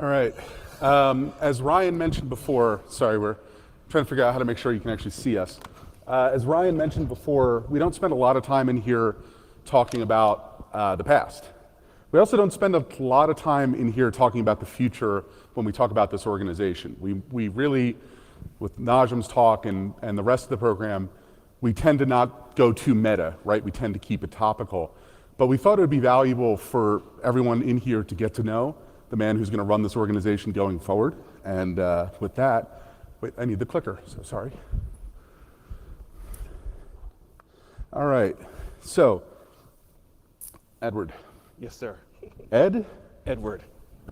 All right. As Ryan mentioned before, sorry, we're trying to figure out how to make sure you can actually see us. As Ryan mentioned before, we don't spend a lot of time in here talking about the past. We also don't spend a lot of time in here talking about the future when we talk about this organization. We really, with Najim's talk and the rest of the program, we tend to not go too meta, right? We tend to keep it topical. But we thought it would be valuable for everyone in here to get to know the man who's going to run this organization going forward. And with that, wait, I need the clicker, so sorry. All right, so, Edward. Yes, sir. Ed? Edward.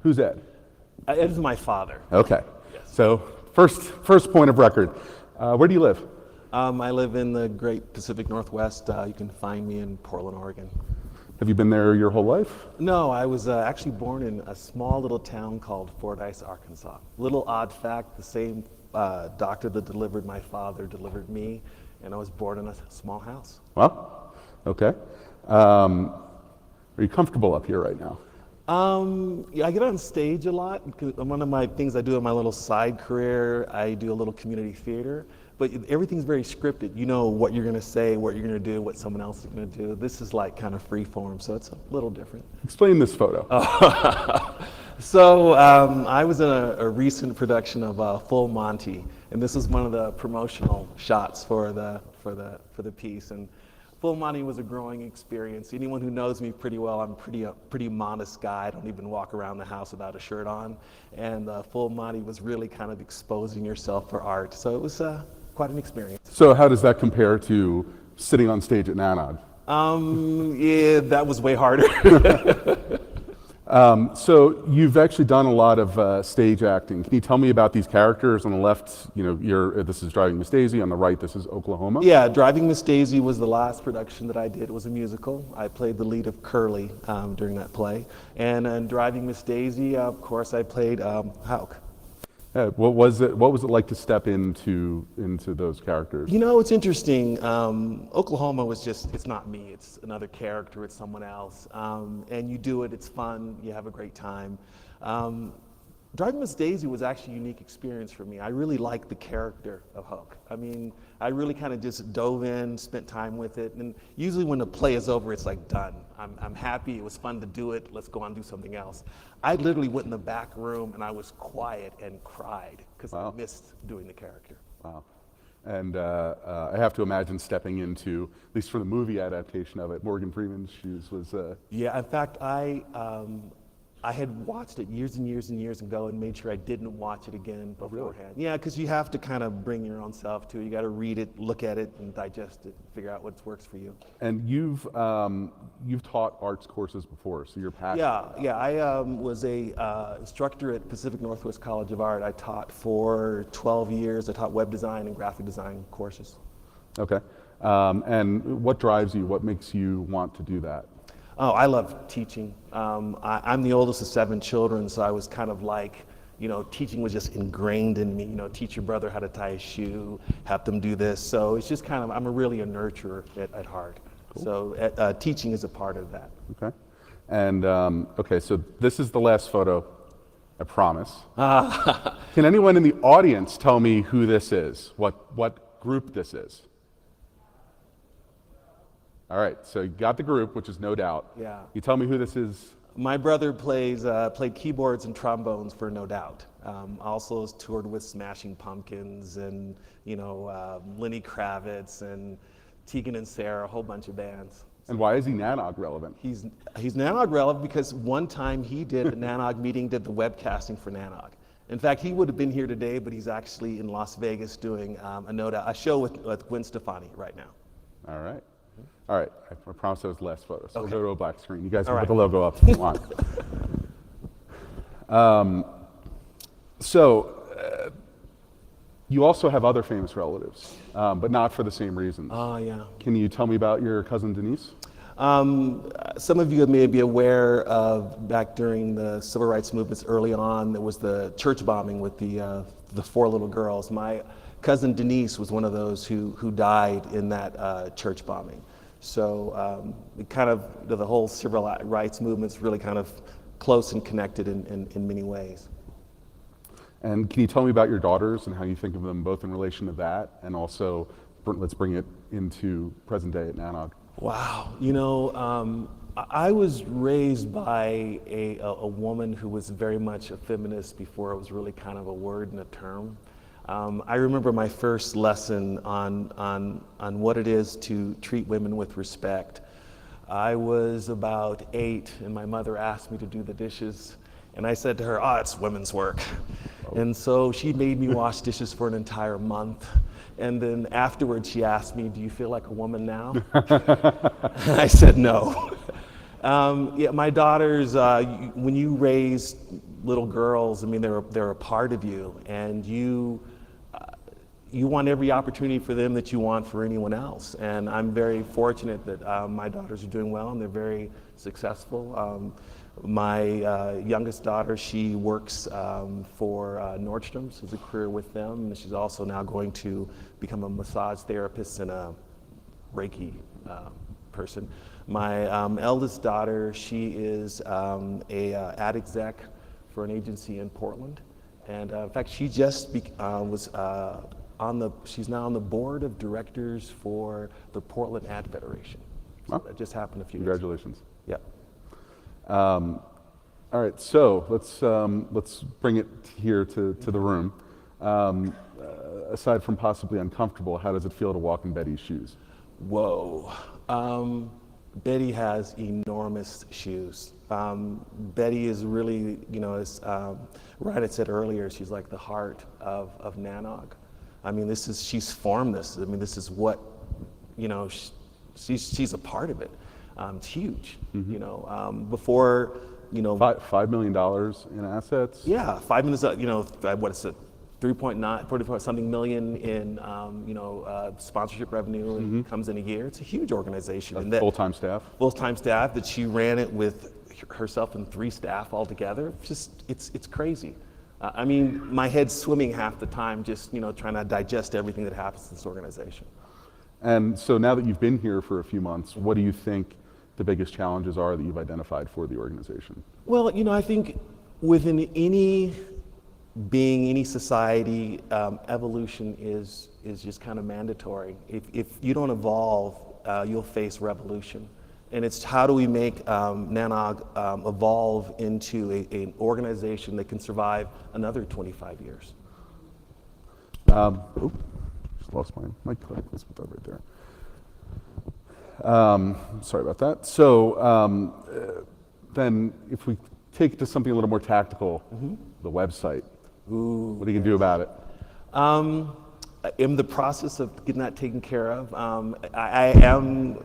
Who's Ed? Ed is my father. Okay, Yes. so first point of record. Where do you live? I live in the great Pacific Northwest. You can find me in Portland, Oregon. Have you been there your whole life? No, I was actually born in a small little town called Fordyce, Arkansas. Little odd fact, the same doctor that delivered my father delivered me, and I was born in a small house. Well, okay. Are you comfortable up here right now? Yeah, I get on stage a lot. One of my things I do in my little side career, I do a little community theater, but everything's very scripted. You know what you're going to say, what you're going to do, what someone else is going to do. This is like kind of free form, so it's a little different. Explain this photo. So I was in a recent production of Full Monty, and this is one of the promotional shots for the piece. And Full Monty was a growing experience. Anyone who knows me pretty well, I'm a pretty modest guy. I don't even walk around the house without a shirt on. And Full Monty was really kind of exposing yourself for art. So it was quite an experience. So how does that compare to sitting on stage at NANOG? Yeah, that was way harder. So you've actually done a lot of stage acting. Can you tell me about these characters? On the left, you know, this is Driving Miss Daisy. On the right, this is Oklahoma. Yeah, Driving Miss Daisy was the last production that I did. It was a musical. I played the lead of Curly during that play. And in Driving Miss Daisy, of course, I played Houck. What was it like to step into those characters? You know, it's interesting. Oklahoma was it's not me. It's another character. It's someone else. And you do it. It's fun. You have a great time. Driving Miss Daisy was actually a unique experience for me. I really liked the character of Houck. I mean, I really kind of just dove in, spent time with it. And usually when the play is over, it's like done. I'm happy. It was fun to do it. Let's go on and do something else. I literally went in the back room and I was quiet and cried because I missed doing the character. Wow. And I have to imagine stepping into, at least for the movie adaptation of it, Morgan Freeman's shoes was... Yeah, in fact, I had watched it years and years and years ago and made sure I didn't watch it again beforehand. Really? Yeah, because you have to kind of bring your own self to it. You got to read it, look at it, and digest it, figure out what works for you. And you've taught arts courses before, so you're passionate. Yeah. I was a instructor at Pacific Northwest College of Art. I taught for 12 years. I taught web design and graphic design courses. Okay. And what drives you? What makes you want to do that? Oh, I love teaching. I'm the oldest of 7 children, so I was kind of like, you know, teaching was just ingrained in me. You know, teach your brother how to tie a shoe, have them do this. So it's just kind of, I'm really a nurturer at heart. Cool. So teaching is a part of that. Okay. And okay, so this is the last photo, I promise. Can anyone in the audience tell me who this is? What group this is? All right, so you got the group, which is No Doubt. Yeah. You tell me who this is. My brother played keyboards and trombones for No Doubt. Also has toured with Smashing Pumpkins and, you know, Lenny Kravitz and Tegan and Sarah, a whole bunch of bands. And why is he NANOG relevant? He's NANOG relevant because one time he did a NANOG meeting, did the webcasting for NANOG. In fact, he would have been here today, but he's actually in Las Vegas doing a show with Gwen Stefani right now. All right. All right, I promise that was the last photo, so Okay. we'll go to a black screen. You guys can All put right. the logo up if you want. You also have other famous relatives, but not for the same reasons. Oh, yeah. Can you tell me about your cousin Denise? Some of you may be aware of back during the civil rights movements early on, there was the church bombing with the 4 little girls. My cousin Denise was one of those who died in that church bombing. So the whole civil rights movement's really kind of close and connected in many ways. And can you tell me about your daughters and how you think of them both in relation to that, and also let's bring it into present day at NANOG? Wow. I was raised by a woman who was very much a feminist before it was really kind of a word and a term. I remember my first lesson on what it is to treat women with respect. I was about 8, and my mother asked me to do the dishes, and I said to her, "Oh, it's women's work." And so she made me wash dishes for an entire month. And then afterwards she asked me, "Do you feel like a woman now?" I said no. Yeah, my daughters, when you raise little girls, I mean, they're a part of you, and you want every opportunity for them that you want for anyone else. And I'm very fortunate that my daughters are doing well, and they're very successful. My youngest daughter, she works for Nordstrom's, has a career with them, and she's also now going to become a massage therapist and a Reiki person. My eldest daughter, she is a ad exec for an agency in Portland, and in fact, she just she's now on the board of directors for the Portland Ad Federation. So that just happened a few years ago. Congratulations. Yeah. All right, so let's bring it here to the room. Aside from possibly uncomfortable, how does it feel to walk in Betty's shoes? Whoa. Betty has enormous shoes. Betty is really, as Ryan had said earlier, she's like the heart of NANOG. I mean, she's formed this. I mean, this is what, she's a part of it. It's huge. Before, $5 million in assets? Yeah, 5 minutes, what is it? 3.9, 44 something million in, sponsorship revenue, and comes in a year. It's a huge organization. And Full-time staff? Full-time staff, that she ran it with herself and 3 staff altogether. It's crazy. I mean, my head's swimming half the time just, trying to digest everything that happens in this organization. And so now that you've been here for a few months, what do you think the biggest challenges are that you've identified for the organization? Well, I think within any society, evolution is just kind of mandatory. If you don't evolve, you'll face revolution. And it's how do we make NANOG evolve into an organization that can survive another 25 years. Just lost my clip. Let's put that right there. Sorry about that. So then if we take it to something a little more tactical, the website. Ooh, what are you going to do about it? In the process of getting that taken care of. I am,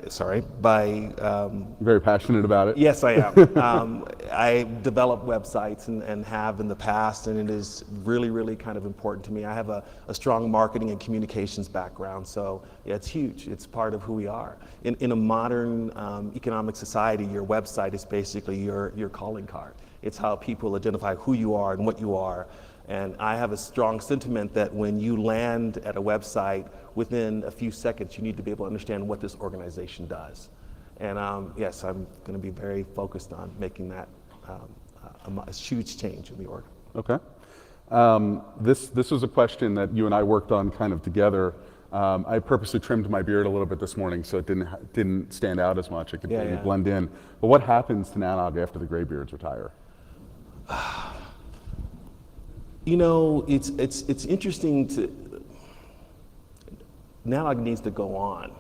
Very passionate about it? Yes, I am. I develop websites and have in the past, and it is really, really kind of important to me. I have a strong marketing and communications background, so yeah, it's huge. It's part of who we are. In a modern economic society, your website is basically your calling card. It's how people identify who you are and what you are. And I have a strong sentiment that when you land at a website, within a few seconds, you need to be able to understand what this organization does. And yes, I'm going to be very focused on making that a huge change in the org. Okay. This was a question that you and I worked on kind of together. I purposely trimmed my beard a little bit this morning so it didn't stand out as much. It could blend in. But what happens to NANOG after the graybeards retire? It's interesting NANOG needs to go on.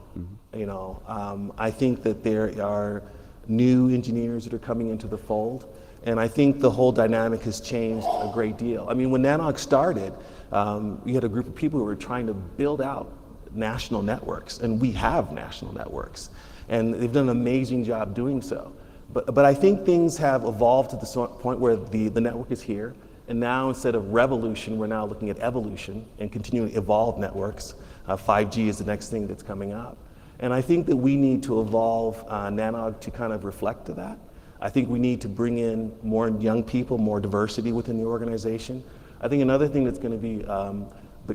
I think that there are new engineers that are coming into the fold, and I think the whole dynamic has changed a great deal. I mean, when NANOG started, you had a group of people who were trying to build out national networks, and we have national networks, and they've done an amazing job doing so. But I think things have evolved to the point where the network is here. And now, instead of revolution, we're now looking at evolution and continuing to evolve networks. 5G is the next thing that's coming up. And I think that we need to evolve NANOG to kind of reflect to that. I think we need to bring in more young people, more diversity within the organization. I think another thing that's going to be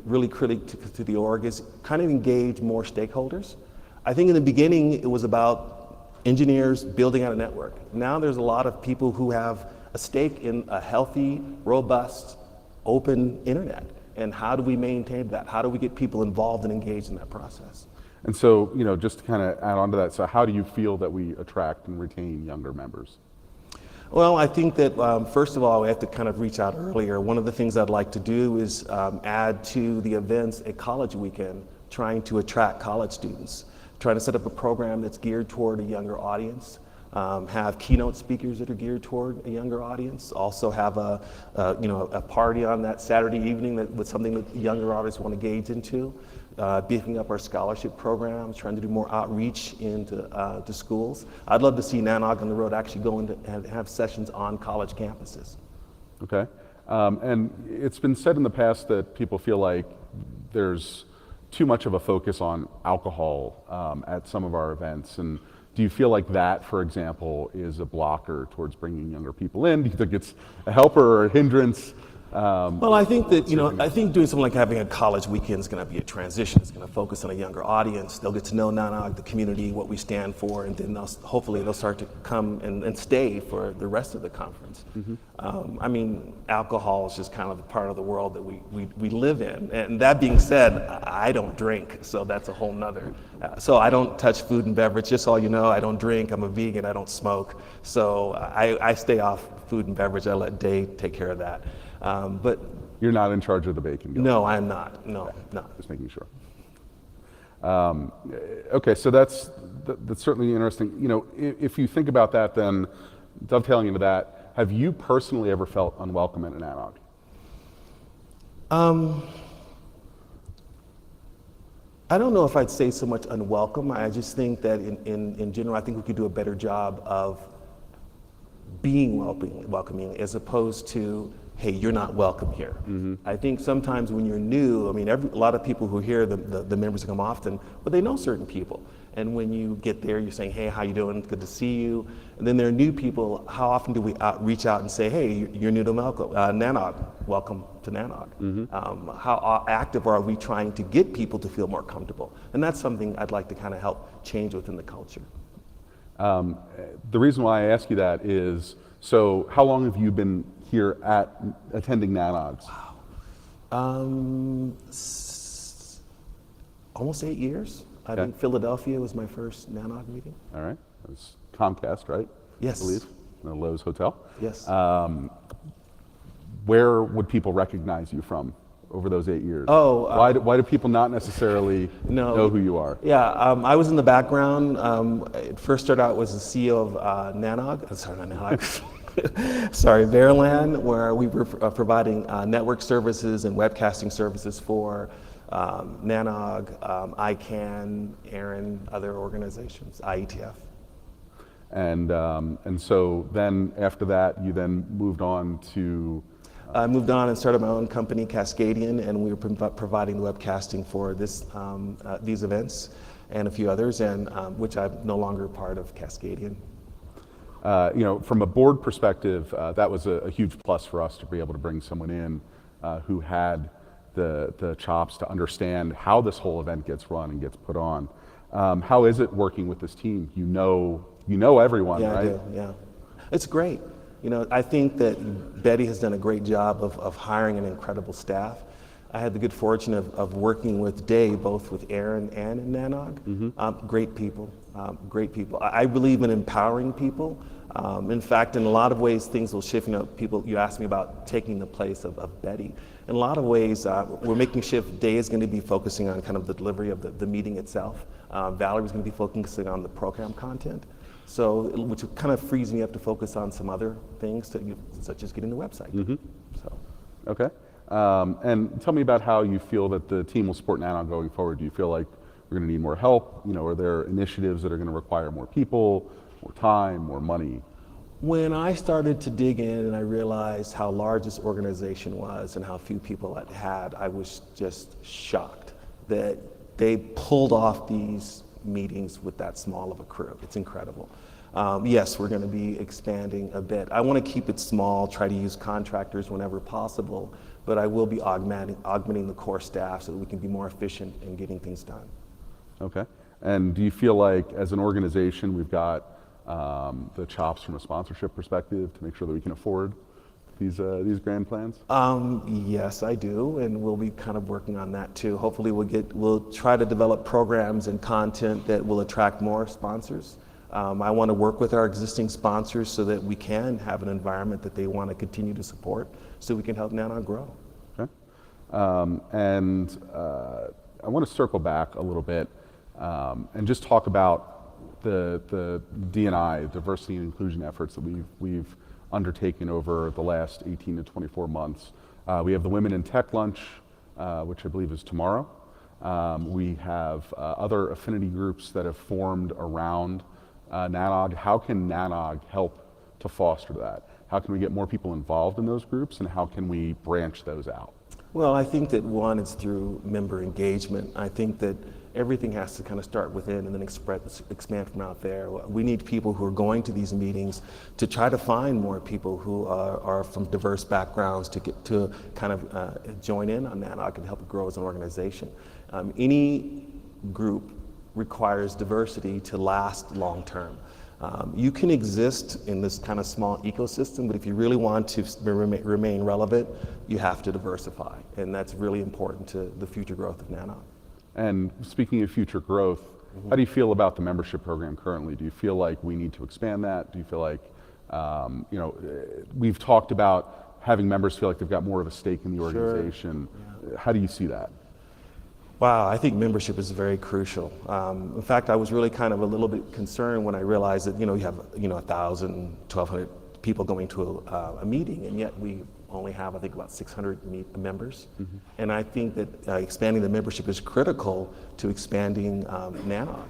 really critical to the org is kind of engage more stakeholders. I think in the beginning, it was about engineers building out a network. Now there's a lot of people who have a stake in a healthy, robust open internet. And how do we maintain that? How do we get people involved and engaged in that process? And so, just to kind of add on to that, so how do you feel that we attract and retain younger members? Well, I think that first of all, we have to kind of reach out earlier. One of the things I'd like to do is add to the events a college weekend, trying to attract college students, trying to set up a program that's geared toward a younger audience, have keynote speakers that are geared toward a younger audience, also have a party on that Saturday evening with something that younger audience want to engage into. Beefing up our scholarship programs, trying to do more outreach into to schools. I'd love to see NANOG on the road actually go into and have sessions on college campuses. Okay. And it's been said in the past that people feel like there's too much of a focus on alcohol at some of our events. And do you feel like that, for example, is a blocker towards bringing younger people in? Do you think it's a helper or a hindrance? Well, I think that, I think doing something like having a college weekend is going to be a transition. It's going to focus on a younger audience. They'll get to know NANOG, the community, what we stand for, and then hopefully they'll start to come and stay for the rest of the conference. I mean, alcohol is just kind of the part of the world that we live in. And that being said, I don't drink, so that's a whole nother. So I don't touch food and beverage. Just so you know, I don't drink, I'm a vegan, I don't smoke. So I stay off food and beverage. I let Dave take care of that. But you're not in charge of the bacon guild? No, I'm not. No, okay. no. Just making sure. Okay, so that's certainly interesting. If you think about that, then dovetailing into that, have you personally ever felt unwelcome at an NANOG? I don't know if I'd say so much unwelcome. I just think that in general, I think we could do a better job of being welcoming as opposed to, hey, you're not welcome here. I think sometimes when you're new, I mean, a lot of people who hear the members come often, but they know certain people. And when you get there, you're saying, hey, how you doing? Good to see you. And then there are new people. How often do we reach out and say, hey, you're new to NANOG, welcome to NANOG. How active are we trying to get people to feel more comfortable? And that's something I'd like to kind of help change within the culture. The reason why I ask you that is, so how long have you been here attending NANOGs? Wow. Almost 8 years. I think Philadelphia was my first NANOG meeting. All right. It was Comcast, right? Yes. I believe, in the Lowe's Hotel. Yes. Where would people recognize you from over those 8 years? Oh. Why do people not necessarily know who you are? Yeah, I was in the background. It first started out as the CEO of NANOG. Sorry, not NANOG. Sorry, Verelan, where we were providing network services and webcasting services for NANOG, ICANN, ARIN, other organizations, IETF. And so then after that, you then moved on to? I moved on and started my own company, Cascadian, and we were providing webcasting for these events and a few others, and which I'm no longer part of Cascadian. From a board perspective, that was a huge plus for us to be able to bring someone in who had the chops to understand how this whole event gets run and gets put on. How is it working with this team? You know everyone, right? Yeah, I do, yeah. It's great. I think that Betty has done a great job of hiring an incredible staff. I had the good fortune of working with Dave, both with ARIN and in NANOG. Great people, great people. I believe in empowering people. In fact, in a lot of ways, things will shift. You asked me about taking the place of Betty. In a lot of ways, we're making shift. Dave is going to be focusing on kind of the delivery of the meeting itself. Valerie's going to be focusing on the program content. So, which kind of frees me up to focus on some other things, such as getting the website. So. Okay. And tell me about how you feel that the team will support NANOG going forward. Do you feel like we're going to need more help? Are there initiatives that are going to require more people, more time, more money? When I started to dig in and I realized how large this organization was and how few people it had, I was just shocked that they pulled off these meetings with that small of a crew. It's incredible. Yes, we're going to be expanding a bit. I want to keep it small, try to use contractors whenever possible, but I will be augmenting the core staff so that we can be more efficient in getting things done. Okay. And do you feel like as an organization we've got the chops from a sponsorship perspective to make sure that we can afford these grand plans? Yes, I do, and we'll be kind of working on that too. Hopefully, we'll try to develop programs and content that will attract more sponsors. I want to work with our existing sponsors so that we can have an environment that they want to continue to support, so we can help NANOG grow. Okay. I want to circle back a little bit and just talk about the D&I, diversity and inclusion efforts that we've undertaken over the last 18 to 24 months. We have the Women in Tech Lunch, which I believe is tomorrow. We have other affinity groups that have formed around NANOG. How can NANOG help to foster that? How can we get more people involved in those groups, and how can we branch those out? Well, I think that one is through member engagement. I think that everything has to kind of start within and then expand from out there. We need people who are going to these meetings to try to find more people who are from diverse backgrounds to get to kind of join in on NANOG and help it grow as an organization. Any group requires diversity to last long term. You can exist in this kind of small ecosystem, but if you really want to remain relevant, you have to diversify, and that's really important to the future growth of NANOG. And speaking of future growth, how do you feel about the membership program currently? Do you feel like we need to expand that? Do you feel like, we've talked about having members feel like they've got more of a stake in the organization. Sure. Yeah. How do you see that? Wow, I think membership is very crucial. In fact, I was really kind of a little bit concerned when I realized that, you have, 1,000, 1,200 people going to a meeting, and yet we only have, I think, about 600 members. Mm-hmm. And I think that expanding the membership is critical to expanding NANOG.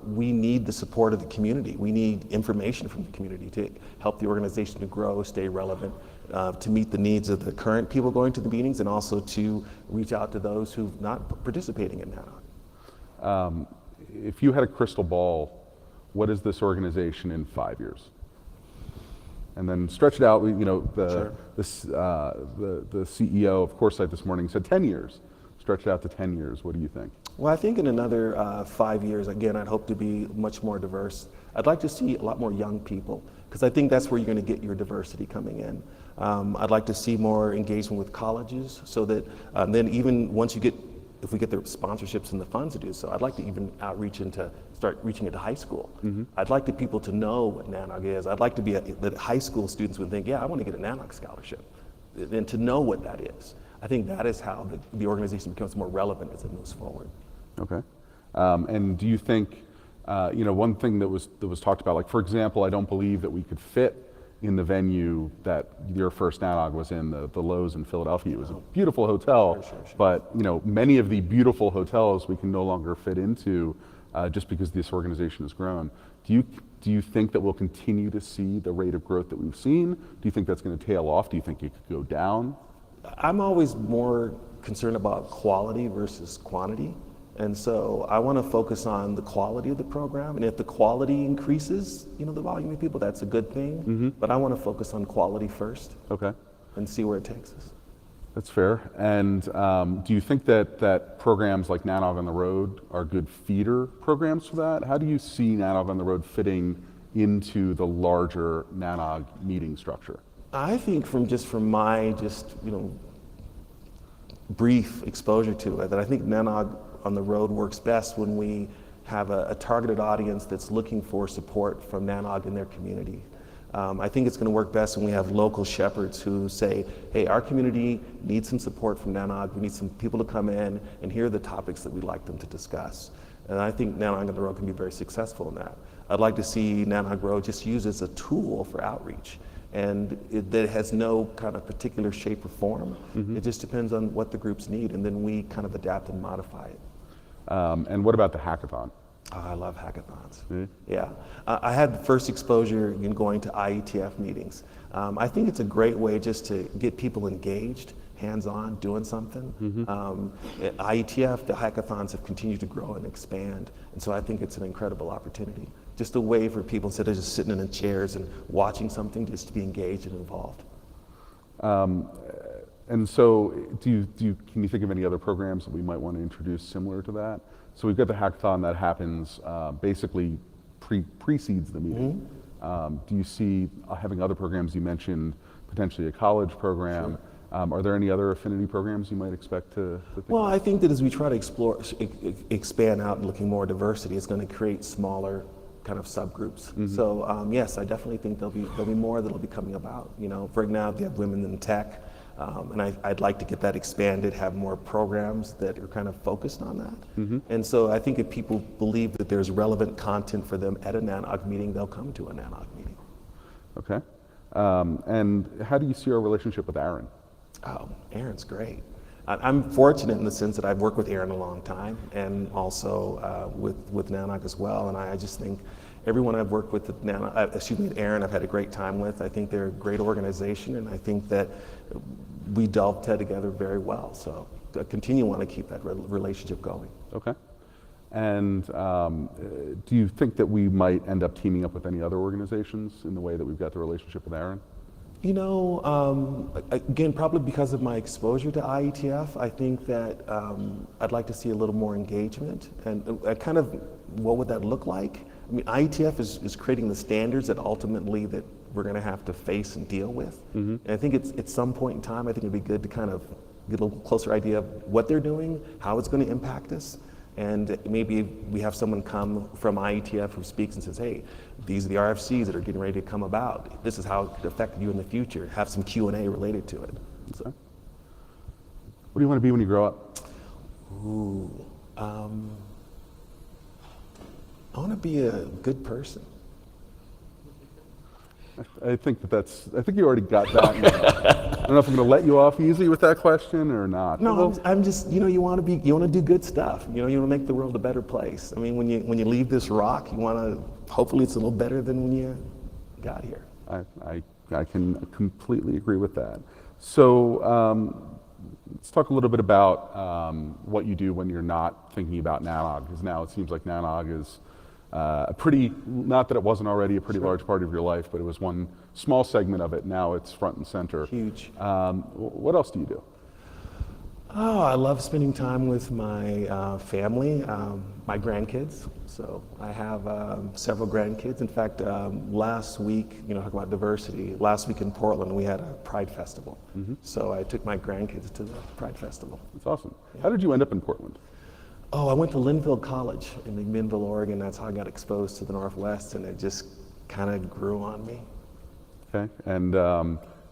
We need the support of the community. We need information from the community to help the organization to grow, stay relevant, to meet the needs of the current people going to the meetings, and also to reach out to those who've not participating in NANOG. If you had a crystal ball, what is this organization in 5 years? And then stretch it out. The CEO of CoreSite this morning said 10 years. Stretch it out to 10 years. What do you think? Well, I think in another 5 years, again, I'd hope to be much more diverse. I'd like to see a lot more young people, because I think that's where you're going to get your diversity coming in. I'd like to see more engagement with colleges, so that then even once if we get the sponsorships and the funds to do so, I'd like to even start reaching into high school. Mm-hmm. I'd like the people to know what NANOG is. I'd like to be that high school students would think, yeah, I want to get a NANOG scholarship, and to know what that is. I think that is how the organization becomes more relevant as it moves forward. Okay. And do you think, one thing that was talked about, like, for example, I don't believe that we could fit in the venue that your first NANOG was in, the Lowe's in Philadelphia. It was a beautiful hotel, sure. But many of the beautiful hotels we can no longer fit into just because this organization has grown. Do you think that we'll continue to see the rate of growth that we've seen? Do you think that's going to tail off? Do you think it could go down? I'm always more concerned about quality versus quantity. And so I want to focus on the quality of the program. And if the quality increases, the volume of people, that's a good thing. Mm-hmm. But I want to focus on quality first. Okay. And see where it takes us. That's fair. And do you think that programs like NANOG on the Road are good feeder programs for that? How do you see NANOG on the Road fitting into the larger NANOG meeting structure? I think from my brief exposure to it, that I think NANOG on the Road works best when we have a targeted audience that's looking for support from NANOG in their community. I think it's going to work best when we have local shepherds who say, hey, our community needs some support from NANOG. We need some people to come in, and here are the topics that we'd like them to discuss. And I think NANOG on the Road can be very successful in that. I'd like to see NANOG Road just used as a tool for outreach. And that has no kind of particular shape or form. Mm-hmm. It just depends on what the groups need, and then we kind of adapt and modify it. And what about the hackathon? Oh, I love hackathons. Mm-hmm. Yeah. I had the first exposure in going to IETF meetings. I think it's a great way just to get people engaged, hands-on, doing something. Mm-hmm. At IETF, the hackathons have continued to grow and expand, and so I think it's an incredible opportunity. Just a way for people, instead of just sitting in the chairs and watching something, just to be engaged and involved. And so, can you think of any other programs that we might want to introduce similar to that? So we've got the hackathon that happens, basically precedes the meeting. Mm-hmm. Do you see having other programs? You mentioned potentially a college program. Are there any other affinity programs you might expect to think Well, of? I think that as we try to explore, expand out and looking more diversity, it's going to create smaller kind of subgroups. So yes, I definitely think there'll be more that'll be coming about. You know, right now we have women in tech, and I'd like to get that expanded, have more programs that are kind of focused on that. And so I think if people believe that there's relevant content for them at a NANOG meeting, they'll come to a NANOG meeting. Okay. And how do you see our relationship with Aaron? Oh, Aaron's great. I'm fortunate in the sense that I've worked with Aaron a long time, and also with NANOG as well. And I just think everyone I've worked with at at Aaron, I've had a great time with. I think they're a great organization, and I think that we dovetail together very well. So I continue to want to keep that relationship going. Okay. And do you think that we might end up teaming up with any other organizations in the way that we've got the relationship with Aaron? You know, again, probably because of my exposure to IETF, I think that I'd like to see a little more engagement. And kind of what would that look like? I mean, IETF is creating the standards that ultimately that we're going to have to face and deal with. And I think it's at some point in time, I think it'd be good to kind of get a little closer idea of what they're doing, how it's going to impact us. And maybe we have someone come from IETF who speaks and says, hey, these are the RFCs that are getting ready to come about. This is how it could affect you in the future. Have some Q&A related to it. So. What do you want to be when you grow up? Ooh, I want to be a good person. I think I think you already got that. I don't know if I'm going to let you off easy with that question or not. No, I'm just, you know, you want to do good stuff. You know, you want to make the world a better place. I mean, when you leave this rock, you want to, hopefully it's a little better than when you got here. I can completely agree with that. So let's talk a little bit about what you do when you're not thinking about NANOG, because now it seems like NANOG is a pretty, not that it wasn't already a pretty large part of your life, but it was one small segment of it. Now it's front and center. Huge. What else do you do? Oh, I love spending time with my family, my grandkids. So I have several grandkids. In fact, last week, you know, talk about diversity. Last week in Portland, we had a Pride Festival. So I took my grandkids to the Pride Festival. That's awesome. How did you end up in Portland? Oh, I went to Linville College in McNair, Oregon. That's how I got exposed to the Northwest, and it just kind of grew on me. Okay, and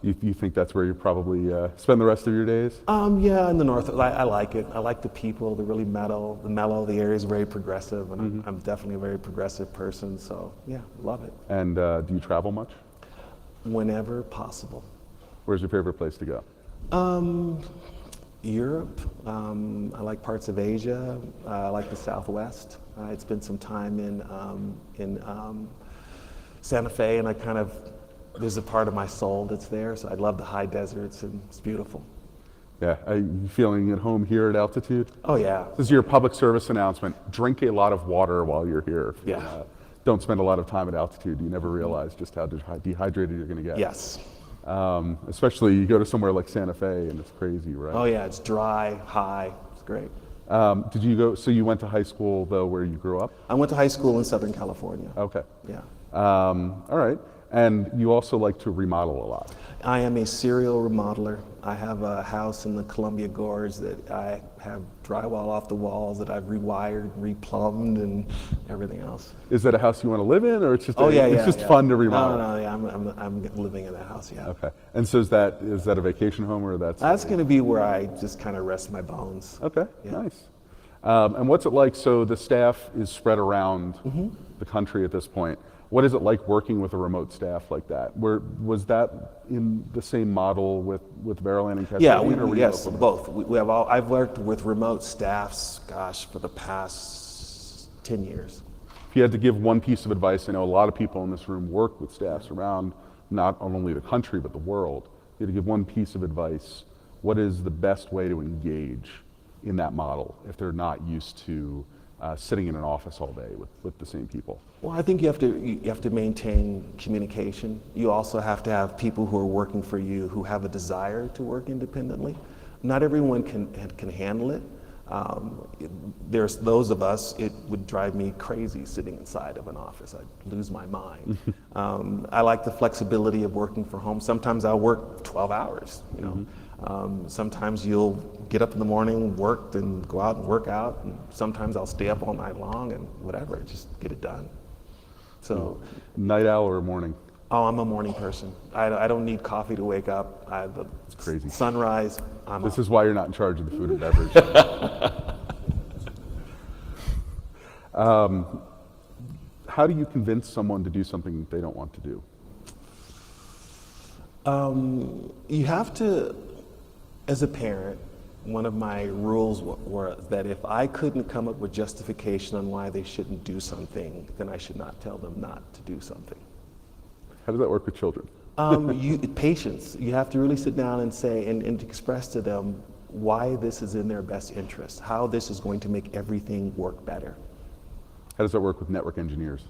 you think that's where you probably spend the rest of your days? Yeah, in the North, I like it. I like the people. They're really mellow. The area is very progressive, and I'm definitely a very progressive person. So yeah, love it. And do you travel much? Whenever possible. Where's your favorite place to go? Europe. I like parts of Asia. I like the Southwest. I'd spent some time in Santa Fe, and there's a part of my soul that's there. So I love the high deserts, and it's beautiful. Yeah, are you feeling at home here at altitude? Oh yeah. This is your public service announcement. Drink a lot of water while you're here. Yeah. Don't spend a lot of time at altitude. You never realize just how dehydrated you're going to get. Yes. Especially you go to somewhere like Santa Fe and it's crazy, right? Oh yeah, it's dry, high. It's great. Did you go? So you went to high school though, where you grew up? I went to high school in Southern California. Okay. Yeah. All right. And you also like to remodel a lot. I am a serial remodeler. I have a house in the Columbia Gorge that I have drywall off the walls that I've rewired, replumbed, and everything else. Is that a house you want to live in, or it's just it's just fun to remodel? No, yeah, I'm living in that house. Yeah. Okay. And so is that a vacation home, or that's going to be where I just kind of rest my bones. Okay. Yeah. Nice. And what's it like? So the staff is spread around the country at this point. What is it like working with a remote staff like that? Was that in the same model with Veroland and Cascadian? Yeah, yes, both. I've worked with remote staffs, gosh, for the past 10 years. If you had to give one piece of advice, I know a lot of people in this room work with staffs around not only the country but the world. If you had to give one piece of advice, what is the best way to engage in that model if they're not used to sitting in an office all day with the same people? Well, I think you have to maintain communication. You also have to have people who are working for you who have a desire to work independently. Not everyone can handle it. There's those of us, it would drive me crazy sitting inside of an office. I'd lose my mind. I like the flexibility of working from home. Sometimes I'll work 12 hours, you know. Sometimes you'll get up in the morning, work, then go out and work out. And sometimes I'll stay up all night long and whatever, just get it done. So, Night owl or morning? oh, I'm a morning person. I don't need coffee to wake up. It's crazy. Sunrise, I'm This up. is why you're not in charge of the food and beverage. How do you convince someone to do something they don't want to do? You have to, as a parent, one of my rules were that if I couldn't come up with justification on why they shouldn't do something, then I should not tell them not to do something. How does that work with children? Patience. You have to really sit down and say and express to them why this is in their best interest, how this is going to make everything work better. How does that work with network engineers?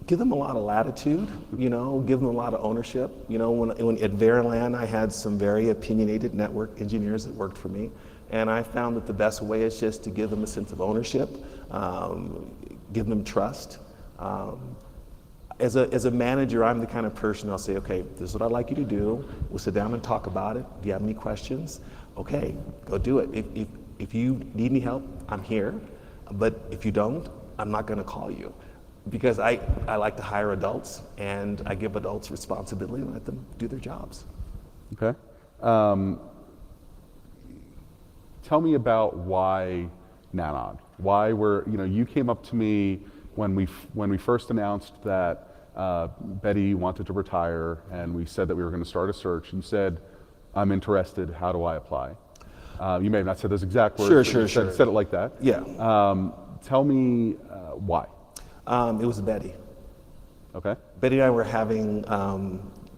Give them a lot of latitude, you know, give them a lot of ownership. You know, when at Veriland, I had some very opinionated network engineers that worked for me, and I found that the best way is just to give them a sense of ownership, give them trust. As a manager, I'm the kind of person I'll say, okay, this is what I'd like you to do. We'll sit down and talk about it. Do you have any questions? Okay, go do it. If you need any help, I'm here. But if you don't, I'm not going to call you. Because I like to hire adults, and I give adults responsibility and let them do their jobs. Okay. Tell me about why NANOG. Why you came up to me when we first announced that Betty wanted to retire, and we said that we were going to start a search. You said, "I'm interested. How do I apply?" You may have not said those exact words. Sure. Said it like that. Yeah. Tell me why. It was Betty. Okay. Betty and I were having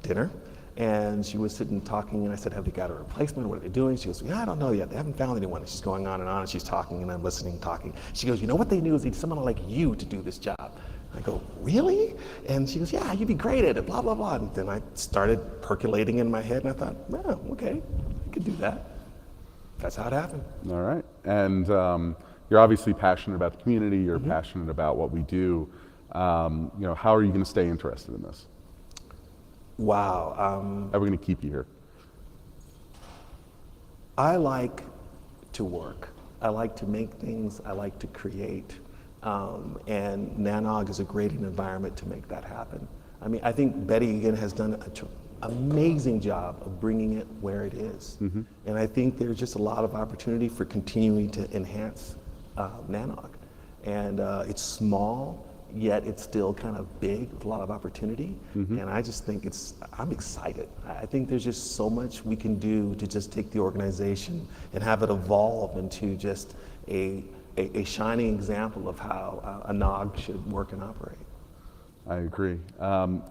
dinner, and she was sitting talking, and I said, have they got a replacement? What are they doing? She goes, yeah, I don't know yet. They haven't found anyone. And she's going on, and she's talking, and I'm listening, talking. She goes, you know what they knew is they need someone like you to do this job. I go, really? And she goes, yeah, you'd be great at it, blah, blah, blah. And then I started percolating in my head, and I thought, well, okay, I could do that. That's how it happened. All right. And you're obviously passionate about the community. You're passionate about what we do. How are you going to stay interested in this? Wow. How are we going to keep you here? I like to work. I like to make things. I like to create. And NANOG is a great environment to make that happen. I mean, I think Betty, again, has done an amazing job of bringing it where it is. And I think there's just a lot of opportunity for continuing to enhance NANOG. And it's small, yet it's still kind of big with a lot of opportunity. And I just think I'm excited. I think there's just so much we can do to just take the organization and have it evolve into just a shining example of how a NOG should work and operate. I agree. On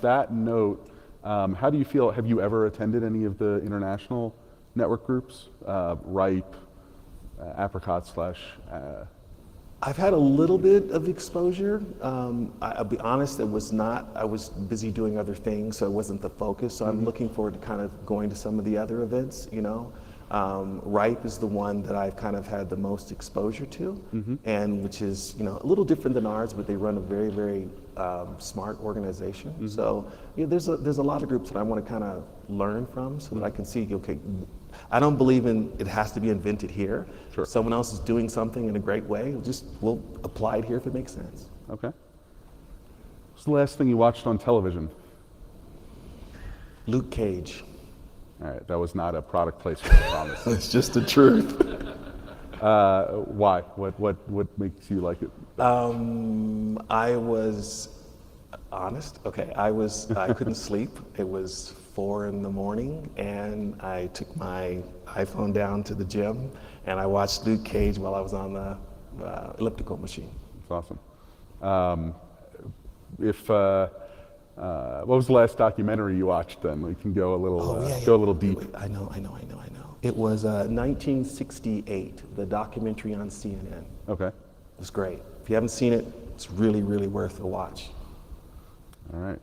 that note, how do you feel? Have you ever attended any of the international network groups? RIPE, Apricot / I've had a little bit of exposure. I'll be honest, I was busy doing other things, so it wasn't the focus. So I'm looking forward to kind of going to some of the other events, RIPE is the one that I've kind of had the most exposure to, and which is, a little different than ours, but they run a very, very smart organization. So there's a lot of groups that I want to kind of learn from so that I can see, okay, I don't believe in it has to be invented here. Sure. Someone else is doing something in a great way, we'll apply it here if it makes sense. Okay. What's the last thing you watched on television? Luke Cage. All right, that was not a product placement, I promise. It's just the truth. Why? What makes you like it? I was honest. Okay, I couldn't sleep. It was 4 a.m, and I took my iPhone down to the gym, and I watched Luke Cage while I was on the elliptical machine. That's awesome. What was the last documentary you watched then? We can go a little deep. I know. It was 1968, the documentary on CNN. Okay. It was great. If you haven't seen it, it's really, really worth a watch. All right.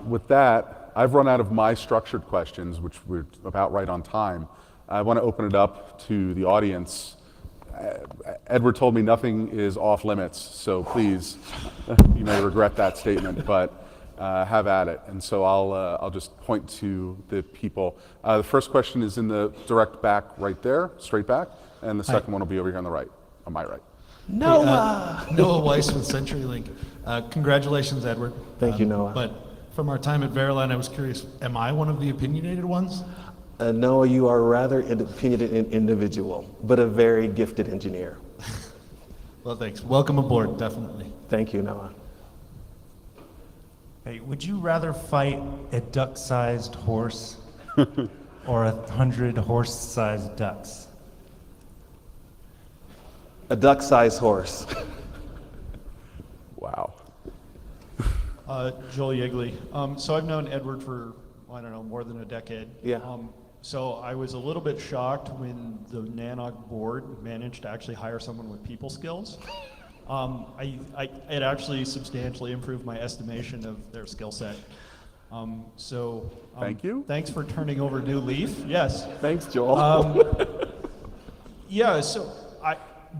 With that, I've run out of my structured questions, which we're about right on time. I want to open it up to the audience. Edward told me nothing is off limits, so please, you may regret that statement, but have at it. And so I'll just point to the people. The first question is in the direct back right there, straight back, and the second one will be over here on the right, on my right. Noah! Noah Weiss with CenturyLink. Congratulations, Edward. Thank you, Noah. But from our time at Verilon, I was curious, am I one of the opinionated ones? Noah, you are a rather opinionated individual, but a very gifted engineer. Well, thanks. Welcome aboard, definitely. Thank you, Noah. Hey, would you rather fight a duck-sized horse or 100 horse-sized ducks? A duck-sized horse. Wow. Joel Yegley. So I've known Edward for, I don't know, more than a decade. Yeah. So I was a little bit shocked when the NANOG board managed to actually hire someone with people skills. It actually substantially improved my estimation of their skill set. Thank you. Thanks for turning over a new leaf. Yes. Thanks, Joel. Yeah,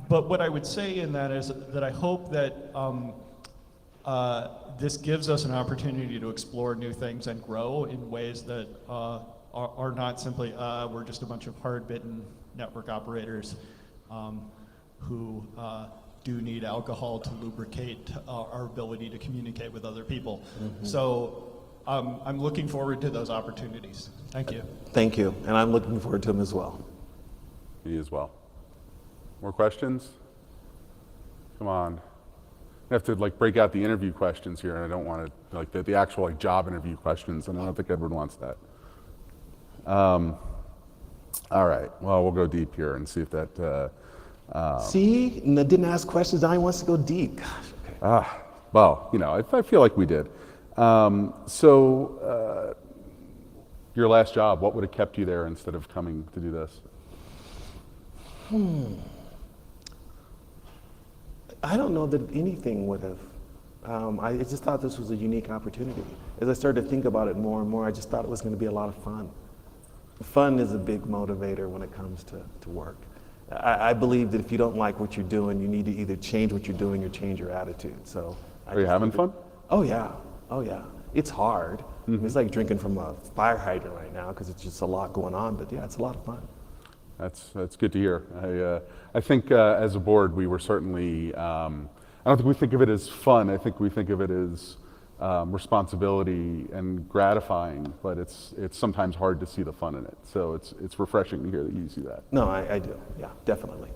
but what I would say in that is that I hope that this gives us an opportunity to explore new things and grow in ways that are not simply, we're just a bunch of hard-bitten network operators who do need alcohol to lubricate our ability to communicate with other people. Mm-hmm. So I'm looking forward to those opportunities. Thank you. Thank you, and I'm looking forward to them as well. Me as well. More questions? Come on. I have to break out the interview questions here, and I don't want to, the actual job interview questions, and I don't think Edward wants that. All right, well, we'll go deep here and see if that... See, didn't ask questions, now he wants to go deep. Gosh, okay. Well, I feel like we did. So, your last job, what would have kept you there instead of coming to do this? I don't know that anything would have. I just thought this was a unique opportunity. As I started to think about it more and more, I just thought it was going to be a lot of fun. Fun is a big motivator when it comes to work. I believe that if you don't like what you're doing, you need to either change what you're doing or change your attitude. So, Are you having fun? Oh yeah, oh yeah. It's hard. Mm-hmm. I mean, it's like drinking from a fire hydrant right now because it's just a lot going on. But yeah, it's a lot of fun. That's good to hear. I think as a board, we were certainly. I don't think we think of it as fun. I think we think of it as responsibility and gratifying. But it's sometimes hard to see the fun in it. So it's refreshing to hear that you see that. No, I do. Yeah, definitely.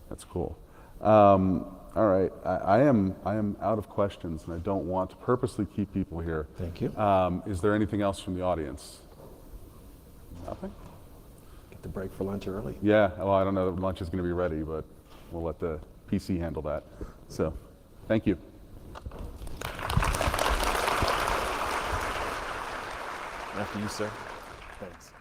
That's cool. All right, I am out of questions, and I don't want to purposely keep people here. Thank you. Is there anything else from the audience? Nothing? Get the break for lunch early. Yeah, well, I don't know that lunch is going to be ready, but we'll let the PC handle that. So, thank you. After you, sir. Thanks.